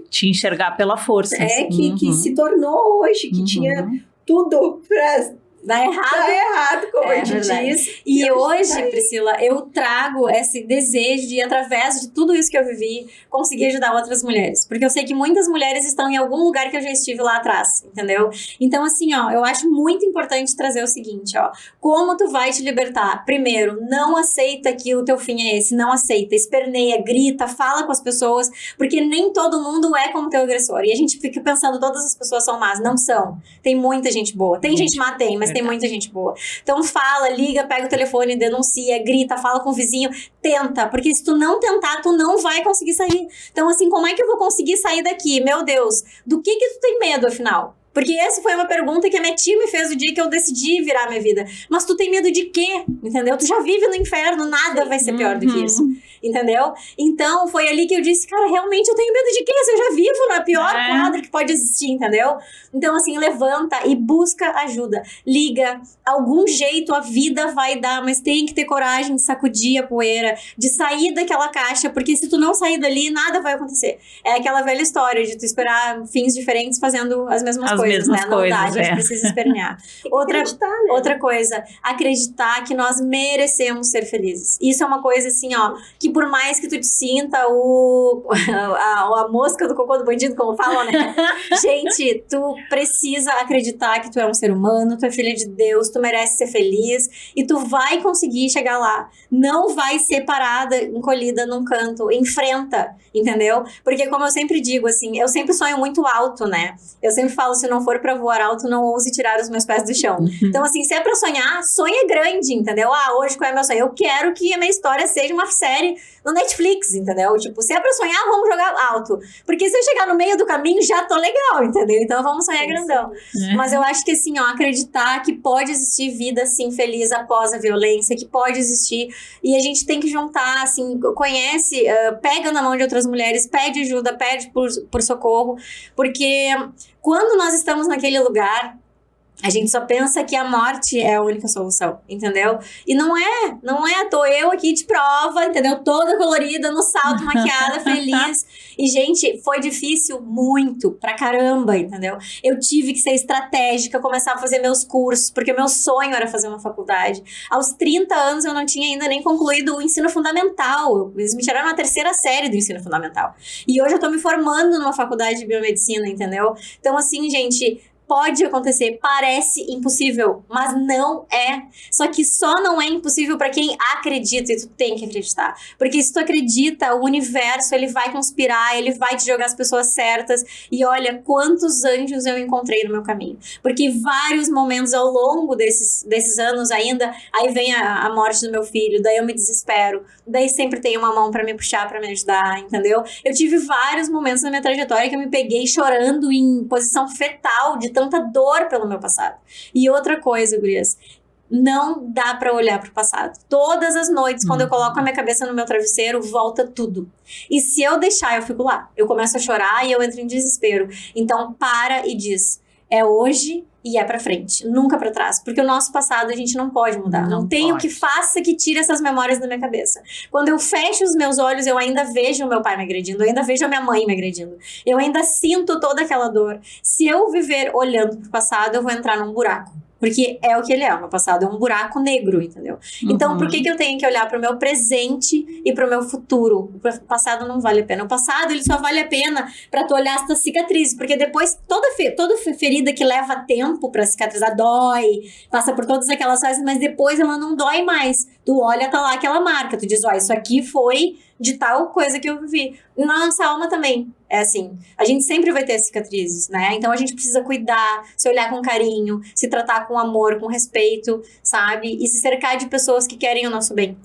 te enxergar pela força. Que se tornou hoje, que tinha tudo pra... Dá errado, como a gente diz. E hoje, Priscila, eu trago esse desejo de, através de tudo isso que eu vivi, conseguir ajudar outras mulheres. Porque eu sei que muitas mulheres estão em algum lugar que eu já estive lá atrás, entendeu? Então, assim, ó, eu acho muito importante trazer o seguinte, ó. Como tu vai te libertar? Primeiro, não aceita que o teu fim é esse. Não aceita. Esperneia, grita, fala com as pessoas. Porque nem todo mundo é como teu agressor. E a gente fica pensando, todas as pessoas são más. Não são. Tem muita gente boa. Tem gente má, tem, mas tem muita gente boa. Então fala, liga, pega o telefone, denuncia, grita, fala com o vizinho, tenta, porque se tu não tentar, tu não vai conseguir sair. Então assim, como é que eu vou conseguir sair daqui? Meu Deus, do que tu tem medo, afinal? Porque essa foi uma pergunta que a minha tia me fez o dia que eu decidi virar minha vida. Mas tu tem medo de quê? Entendeu? Tu já vive no inferno, nada vai ser pior do que isso. Entendeu? Então, foi ali que eu disse, cara, realmente eu tenho medo de quê? Se eu já vivo na pior quadra que pode existir, entendeu? Então, assim, levanta e busca ajuda. Liga. Algum jeito a vida vai dar, mas tem que ter coragem de sacudir a poeira, de sair daquela caixa, porque se tu não sair dali, nada vai acontecer. É aquela velha história de tu esperar fins diferentes fazendo as mesmas coisas, né? Não dá, a gente precisa espernear. Outra coisa, acreditar que nós merecemos ser felizes. Isso é uma coisa, assim, ó, que por mais que tu te sinta a mosca do cocô do bandido, como falam, né? Gente, tu precisa acreditar que tu é um ser humano, tu é filha de Deus, tu merece ser feliz e tu vai conseguir chegar lá. Não vai ser parada, encolhida num canto. Enfrenta, entendeu? Porque como eu sempre digo, assim, eu sempre sonho muito alto, né? Eu sempre falo, se não for pra voar alto, não ouse tirar os meus pés do chão. Então, assim, se é pra sonhar, sonha grande, entendeu? Hoje qual é meu sonho? Eu quero que a minha história seja uma série no Netflix, entendeu? Tipo, se é pra sonhar, vamos jogar alto. Porque se eu chegar no meio do caminho, já tô legal, entendeu? Então vamos sonhar grandão. Mas eu acho que, assim, ó, acreditar que pode existir vida, assim, feliz após a violência, que pode existir. E a gente tem que juntar, assim, conhece, pega na mão de outras mulheres, pede ajuda, pede por socorro. Porque quando nós estamos naquele lugar, a gente só pensa que a morte é a única solução, entendeu? E não é, tô eu aqui de prova, entendeu? Toda colorida, no salto, maquiada, feliz. E, gente, foi difícil muito, pra caramba, entendeu? Eu tive que ser estratégica, começar a fazer meus cursos, porque meu sonho era fazer uma faculdade. Aos 30 anos, eu não tinha ainda nem concluído o ensino fundamental. Eles me tiraram na 3ª série do ensino fundamental. E hoje eu tô me formando numa faculdade de biomedicina, entendeu? Então, assim, gente, pode acontecer, parece impossível, mas não é. Só que só não é impossível pra quem acredita, e tu tem que acreditar. Porque se tu acredita, o universo, ele vai conspirar, ele vai te jogar as pessoas certas. E olha, quantos anjos eu encontrei no meu caminho. Porque vários momentos ao longo desses anos ainda, aí vem a morte do meu filho, daí eu me desespero, daí sempre tem uma mão pra me puxar, pra me ajudar, entendeu? Eu tive vários momentos na minha trajetória que eu me peguei chorando em posição fetal, de tanta dor pelo meu passado. E outra coisa, gurias, não dá pra olhar pro passado. Todas as noites, quando eu coloco a minha cabeça no meu travesseiro, volta tudo. E se eu deixar, eu fico lá. Eu começo a chorar e eu entro em desespero. Então, para e diz, é hoje e é pra frente, nunca pra trás. Porque o nosso passado a gente não pode mudar. Não tem o que faça que tire essas memórias da minha cabeça. Quando eu fecho os meus olhos, eu ainda vejo o meu pai me agredindo, eu ainda vejo a minha mãe me agredindo. Eu ainda sinto toda aquela dor. Se eu viver olhando pro passado, eu vou entrar num buraco. Porque é o que ele é, o meu passado é um buraco negro, entendeu? Então, por que eu tenho que olhar pro meu presente e pro meu futuro? O passado não vale a pena. O passado, ele só vale a pena pra tu olhar as tuas cicatrizes, porque depois toda ferida que leva tempo pra cicatrizar dói, passa por todas aquelas fases, mas depois ela não dói mais. Tu olha, tá lá aquela marca, tu diz, ó, isso aqui foi de tal coisa que eu vivi. Na nossa alma também é assim, a gente sempre vai ter cicatrizes, né? Então a gente precisa cuidar, se olhar com carinho, se tratar com amor, com respeito, sabe? E se cercar de pessoas que querem o nosso bem.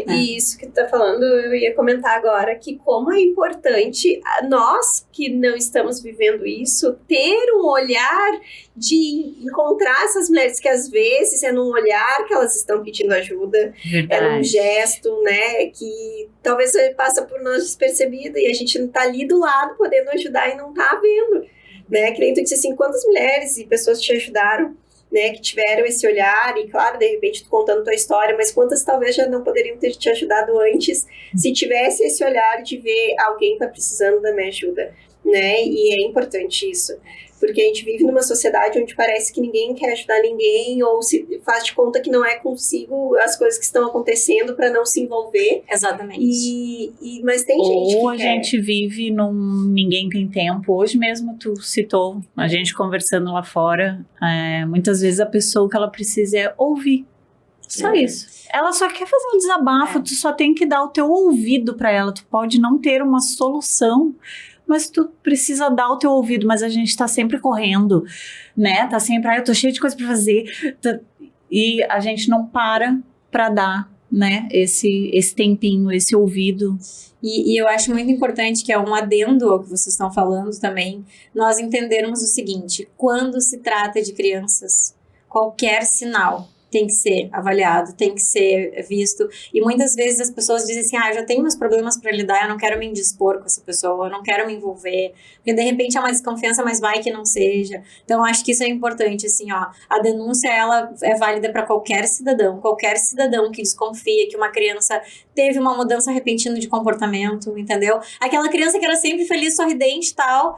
E isso que tu tá falando, eu ia comentar agora, que como é importante nós que não estamos vivendo isso, ter um olhar de encontrar essas mulheres que às vezes é num olhar que elas estão pedindo ajuda, é num gesto, né, que talvez passa por nós despercebida e a gente não tá ali do lado podendo ajudar e não tá vendo, né, que nem tu disse assim, quantas mulheres e pessoas te ajudaram, né, que tiveram esse olhar, e claro, de repente tu contando tua história, mas quantas talvez já não poderiam ter te ajudado antes, se tivesse esse olhar de ver alguém tá precisando da minha ajuda, né, e é importante isso, porque a gente vive numa sociedade onde parece que ninguém quer ajudar ninguém, ou se faz de conta que não é consigo as coisas que estão acontecendo para não se envolver. Exatamente. Mas tem gente que ou a gente vive num ninguém tem tempo. Hoje mesmo tu citou, a gente conversando lá fora, muitas vezes a pessoa que ela precisa é ouvir. Só isso. Ela só quer fazer um desabafo, tu só tem que dar o teu ouvido para ela. Tu pode não ter uma solução, mas tu precisa dar o teu ouvido, mas a gente tá sempre correndo, né? Tá sempre, eu tô cheio de coisa pra fazer, e a gente não pra dar, né? Esse tempinho, esse ouvido. E eu acho muito importante, que é um adendo ao que vocês estão falando também, nós entendermos o seguinte, quando se trata de crianças, qualquer sinal tem que ser avaliado, tem que ser visto. E muitas vezes as pessoas dizem assim, eu já tenho meus problemas para lidar, eu não quero me indispor com essa pessoa, eu não quero me envolver, porque de repente é uma desconfiança, mas vai que não seja. Então, eu acho que isso é importante, assim, ó, a denúncia, ela é válida para qualquer cidadão que desconfia que uma criança teve uma mudança repentina de comportamento, entendeu? Aquela criança que era sempre feliz, sorridente e tal,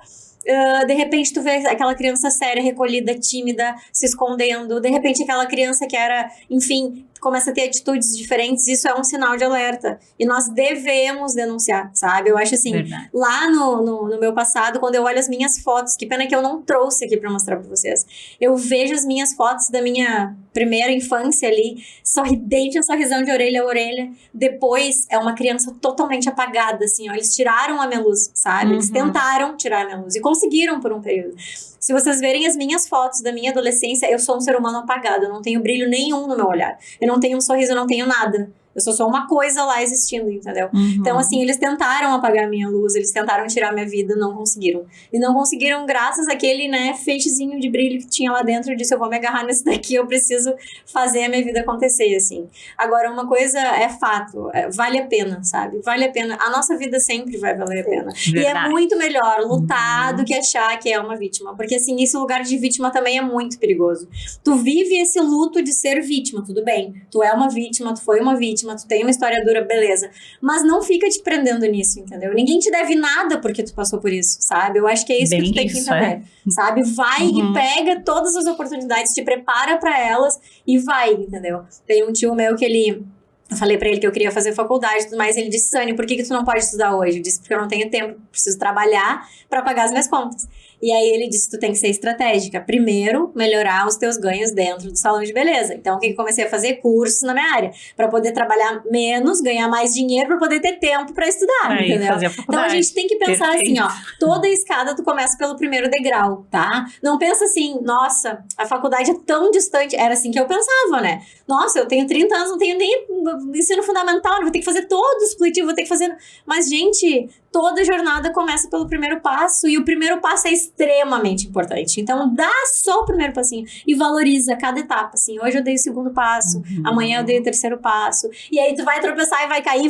de repente tu vê aquela criança séria, recolhida, tímida, se escondendo, de repente aquela criança que era, enfim, começa a ter atitudes diferentes, isso é um sinal de alerta. E nós devemos denunciar, sabe? Eu acho assim, Verdade. lá no meu passado, quando eu olho as minhas fotos, que pena que eu não trouxe aqui pra mostrar pra vocês, eu vejo as minhas fotos da minha primeira infância ali, sorridente, um sorrisão de orelha a orelha. Depois, é uma criança totalmente apagada, assim, ó. Eles tiraram a minha luz, sabe? Eles tentaram tirar a minha luz e conseguiram por um período. Se vocês verem as minhas fotos da minha adolescência, eu sou um ser humano apagado, eu não tenho brilho nenhum no meu olhar. Eu não tenho um sorriso, eu não tenho nada. Eu sou só uma coisa lá existindo, entendeu? Então, assim, eles tentaram apagar a minha luz, eles tentaram tirar a minha vida, não conseguiram. E não conseguiram graças àquele, né, feixezinho de brilho que tinha lá dentro. Eu disse, eu vou me agarrar nesse daqui, eu preciso fazer a minha vida acontecer, assim. Agora, uma coisa é fato, vale a pena, sabe? Vale a pena. A nossa vida sempre vai valer a pena. Verdade. E é muito melhor lutar do que achar que é uma vítima. Porque, assim, esse lugar de vítima também é muito perigoso. Tu vive esse luto de ser vítima, tudo bem. Tu é uma vítima, tu foi uma vítima, tu tem uma história dura, beleza. Mas não fica te prendendo nisso, entendeu? Ninguém te deve nada porque tu passou por isso, sabe? Eu acho que é isso que tu tem que entender, sabe? Vai e pega todas as oportunidades, te prepara pra elas e vai, entendeu? Tem um tio meu que eu falei pra ele que eu queria fazer faculdade e tudo mais, ele disse, Sani, por que tu não pode estudar hoje? Eu disse, porque eu não tenho tempo, preciso trabalhar pra pagar as minhas contas. E aí ele disse, tu tem que ser estratégica. Primeiro, melhorar os teus ganhos dentro do salão de beleza. Então, o que eu comecei a fazer? Cursos na minha área. Pra poder trabalhar menos, ganhar mais dinheiro, pra poder ter tempo pra estudar, entendeu? Fazer a faculdade. Então, a gente tem que pensar assim, ó. Toda escada tu começa pelo primeiro degrau, tá? Não pensa assim, nossa, a faculdade é tão distante. Era assim que eu pensava, né? Nossa, eu tenho 30 anos, não tenho nem ensino fundamental, vou ter que fazer todo o supletivo, vou ter que fazer... Mas, gente... Toda jornada começa pelo primeiro passo e o primeiro passo é extremamente importante. Então, dá só o primeiro passinho e valoriza cada etapa, assim. Hoje eu dei o segundo passo, amanhã eu dei o terceiro passo. E aí tu vai tropeçar e vai cair.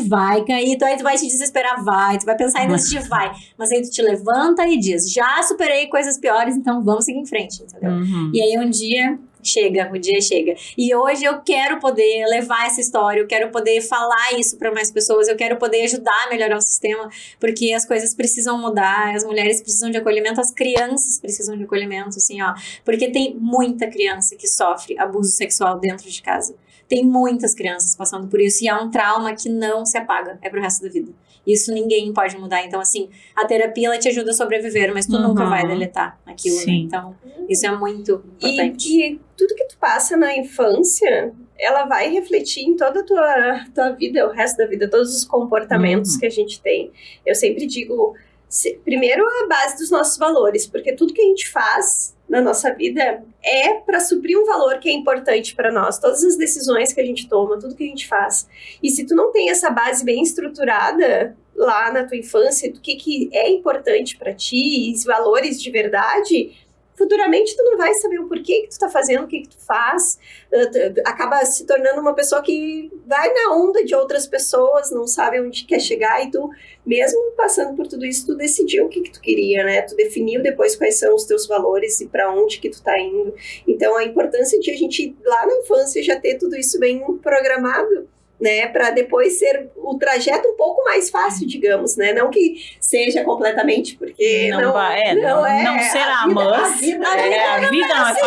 Então aí tu vai te desesperar, tu vai pensar em desistir, vai. Mas aí tu te levanta e diz, já superei coisas piores, então vamos seguir em frente, entendeu? E aí um dia... o dia chega. E hoje eu quero poder levar essa história, eu quero poder falar isso para mais pessoas, eu quero poder ajudar a melhorar o sistema, porque as coisas precisam mudar, as mulheres precisam de acolhimento, as crianças precisam de acolhimento, assim, ó. Porque tem muita criança que sofre abuso sexual dentro de casa. Tem muitas crianças passando por isso e é um trauma que não se apaga, é pro resto da vida. Isso ninguém pode mudar. Então, assim, a terapia, ela te ajuda a sobreviver, mas tu nunca vai deletar aquilo, né? Então, isso é muito importante. E tudo que tu passa na infância, ela vai refletir em toda a tua vida, o resto da vida, todos os comportamentos que a gente tem. Eu sempre digo, primeiro a base dos nossos valores, porque tudo que a gente faz na nossa vida é para suprir um valor que é importante para nós. Todas as decisões que a gente toma, tudo que a gente faz. E se tu não tem essa base bem estruturada lá na tua infância, do que é importante para ti, e valores de verdade, futuramente tu não vai saber o porquê que tu tá fazendo, o que tu faz, acaba se tornando uma pessoa que vai na onda de outras pessoas, não sabe onde quer chegar, e tu, mesmo passando por tudo isso, tu decidiu o que tu queria, né? Tu definiu depois quais são os teus valores e pra onde que tu tá indo. Então, a importância de a gente, lá na infância, já ter tudo isso bem programado, né, para depois ser o trajeto um pouco mais fácil, digamos, né, não que seja completamente, porque não será, mas a vida não é fácil,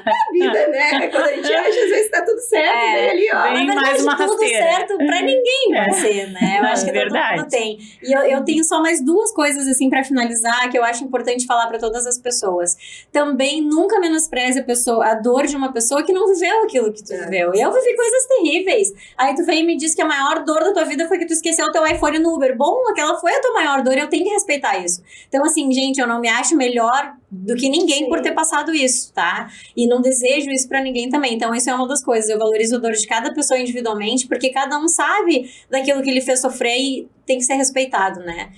a vida, né, quando a gente acha, às vezes tá tudo certo, né, ali, ó, bem mais uma tudo rasteira. certo pra ninguém vai ser, né, eu acho que todo mundo tem, e eu tenho só mais duas coisas, assim, pra finalizar, que eu acho importante falar pra todas as pessoas. Também nunca menospreze a dor de uma pessoa que não viveu aquilo que tu viveu. Eu vivi coisas terríveis, aí tu vem e me diz que a maior dor da tua vida foi que tu esqueceu o teu iPhone no Uber. Bom, aquela foi a tua maior dor e eu tenho que respeitar isso. Então, assim, gente, eu não me acho melhor do que ninguém por ter passado isso, tá? E não desejo isso pra ninguém também. Então, isso é uma das coisas. Eu valorizo a dor de cada pessoa individualmente, porque cada um sabe daquilo que ele fez sofrer e tem que ser respeitado, né?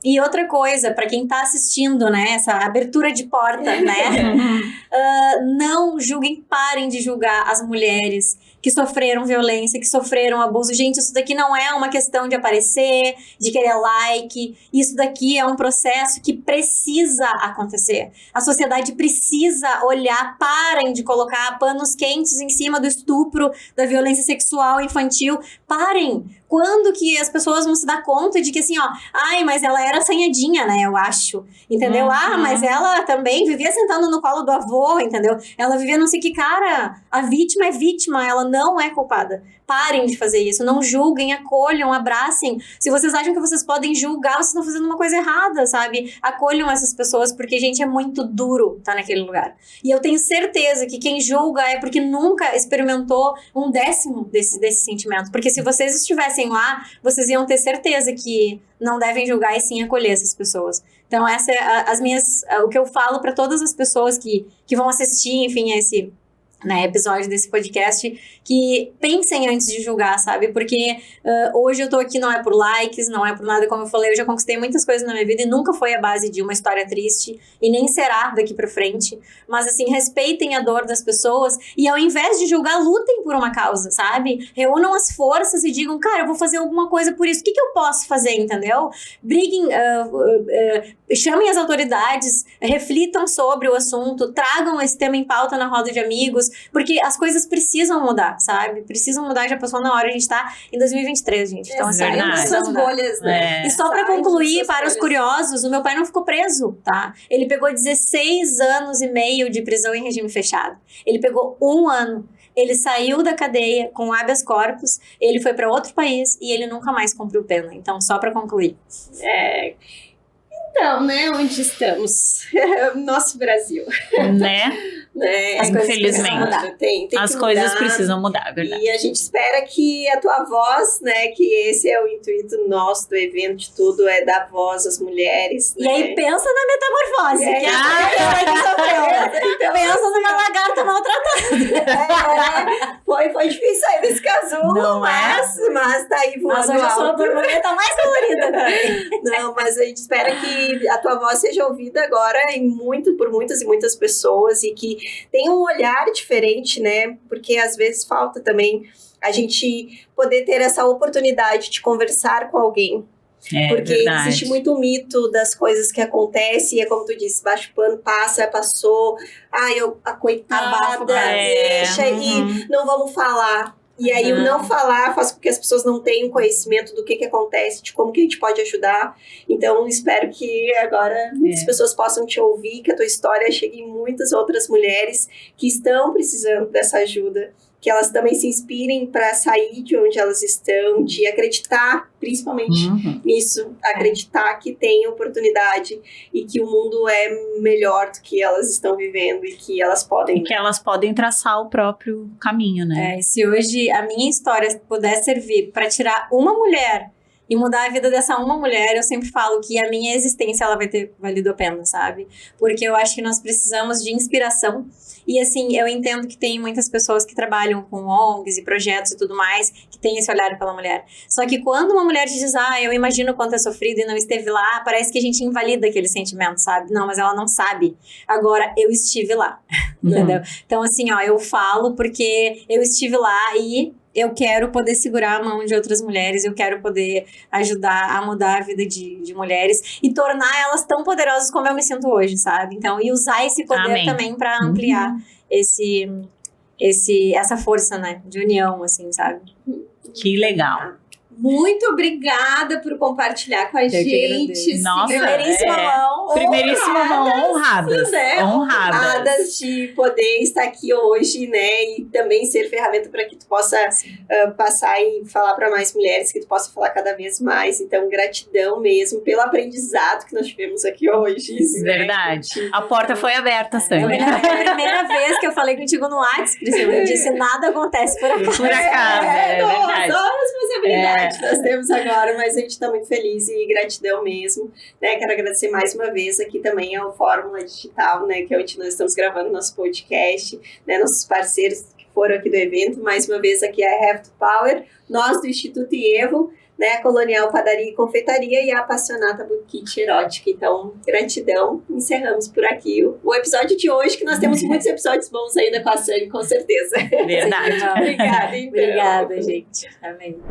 E outra coisa, pra quem tá assistindo, né, essa abertura de porta, né? Não julguem, parem de julgar as mulheres que sofreram violência, que sofreram abuso. Gente, isso daqui não é uma questão de aparecer, de querer like. Isso daqui é um processo que precisa acontecer. A sociedade precisa olhar, parem de colocar panos quentes em cima do estupro, da violência sexual infantil. Parem! Quando que as pessoas vão se dar conta de que assim, ó, ai, mas ela era assanhadinha, né, eu acho, entendeu? Mas ela também vivia sentando no colo do avô, entendeu? Ela vivia não sei que, cara, a vítima é vítima, ela não é culpada. Parem de fazer isso, não julguem, acolham, abracem. Se vocês acham que vocês podem julgar, vocês estão fazendo uma coisa errada, sabe? Acolham essas pessoas, porque, gente, é muito duro estar naquele lugar. E eu tenho certeza que quem julga é porque nunca experimentou 1/10 desse sentimento. Porque se vocês estivessem lá, vocês iam ter certeza que não devem julgar e sim acolher essas pessoas. Então, essa é o que eu falo para todas as pessoas que vão assistir, enfim, esse episódio desse podcast, que pensem antes de julgar, sabe? Porque hoje eu tô aqui não é por likes, não é por nada, como eu falei, eu já conquistei muitas coisas na minha vida e nunca foi a base de uma história triste e nem será daqui pra frente. Mas assim, respeitem a dor das pessoas e ao invés de julgar, lutem por uma causa, sabe? Reúnam as forças e digam, cara, eu vou fazer alguma coisa por isso. O que eu posso fazer, entendeu? Briguem, chamem as autoridades, reflitam sobre o assunto, tragam esse tema em pauta na roda de amigos, porque as coisas precisam mudar, sabe? Precisam mudar, já passou na hora, a gente tá em 2023, gente. Então, assim, essas bolhas, né? E só pra concluir, para os curiosos, o meu pai não ficou preso, tá? Ele pegou 16 anos e meio de prisão em regime fechado. Ele pegou 1 ano. Ele saiu da cadeia com habeas corpus, ele foi pra outro país e ele nunca mais cumpriu pena. Então, só pra concluir. Então, né, onde estamos? Nosso Brasil. Né? As coisas Infelizmente. precisam mudar. Tem As que coisas mudar. precisam mudar, é verdade. E a gente espera que a tua voz, né, que esse é o intuito nosso do evento, de tudo, é dar voz às mulheres. E aí, pensa na metamorfose, que Então, pensa numa lagarta maltratada. Foi difícil sair desse casulo, Não mas tá aí voando Mas hoje eu sou a alto. borboleta mais colorida também. Não, mas a gente espera que a tua voz seja ouvida agora por muitas e muitas pessoas e que tenha um olhar diferente, né? Porque às vezes falta também a gente poder ter essa oportunidade de conversar com alguém. Porque verdade. existe muito mito das coisas que acontecem, e é como tu disse, baixa o pano, passou, a coitada, Abafa, deixa e não vamos falar. E aí o não falar faz com que as pessoas não tenham conhecimento do que acontece, de como que a gente pode ajudar. Então, espero que agora as pessoas possam te ouvir, que a tua história chegue em muitas outras mulheres que estão precisando dessa ajuda, que elas também se inspirem para sair de onde elas estão, de acreditar, principalmente nisso, acreditar que tem oportunidade e que o mundo é melhor do que elas estão vivendo e que elas podem... E que elas podem traçar o próprio caminho, né? Se hoje a minha história puder servir para tirar uma mulher e mudar a vida dessa uma mulher, eu sempre falo que a minha existência ela vai ter valido a pena, sabe? Porque eu acho que nós precisamos de inspiração. E assim, eu entendo que tem muitas pessoas que trabalham com ONGs e projetos e tudo mais, que tem esse olhar pela mulher. Só que quando uma mulher te diz, eu imagino quanto é sofrido e não esteve lá, parece que a gente invalida aquele sentimento, sabe? Não, mas ela não sabe. Agora, eu estive lá, entendeu? Então assim, eu falo porque eu estive lá e eu quero poder segurar a mão de outras mulheres, eu quero poder ajudar a mudar a vida de mulheres e tornar elas tão poderosas como eu me sinto hoje, sabe? Então, e usar esse poder também para ampliar essa força, né, de união, assim, sabe? Que legal. Muito obrigada por compartilhar com a gente. Nossa, primeiríssima mão. Primeiríssima mão, honradas. Né? Honradas de poder estar aqui hoje, né? E também ser ferramenta para que tu possa passar e falar para mais mulheres, que tu possa falar cada vez mais. Então, gratidão mesmo pelo aprendizado que nós tivemos aqui hoje. Verdade. A porta foi aberta, Sânia. Foi a primeira vez que eu falei contigo no WhatsApp, Priscila. Eu disse, nada acontece por acaso. Por acaso, verdade. Só a responsabilidade que nós temos agora, mas a gente está muito feliz e gratidão mesmo, né? Quero agradecer mais uma vez aqui também ao Fórmula Digital, né? Que é onde nós estamos gravando nosso podcast, né? Nossos parceiros que foram aqui do evento, mais uma vez aqui a Have to Power, nós do Instituto IEVO, né? A Colonial Padaria e Confeitaria e a Apaixonata Boutique Erótica. Então, gratidão. Encerramos por aqui o episódio de hoje, que nós temos muitos episódios bons ainda com a Sânia, com certeza. Verdade. Obrigada, então. Obrigada, gente. Amém.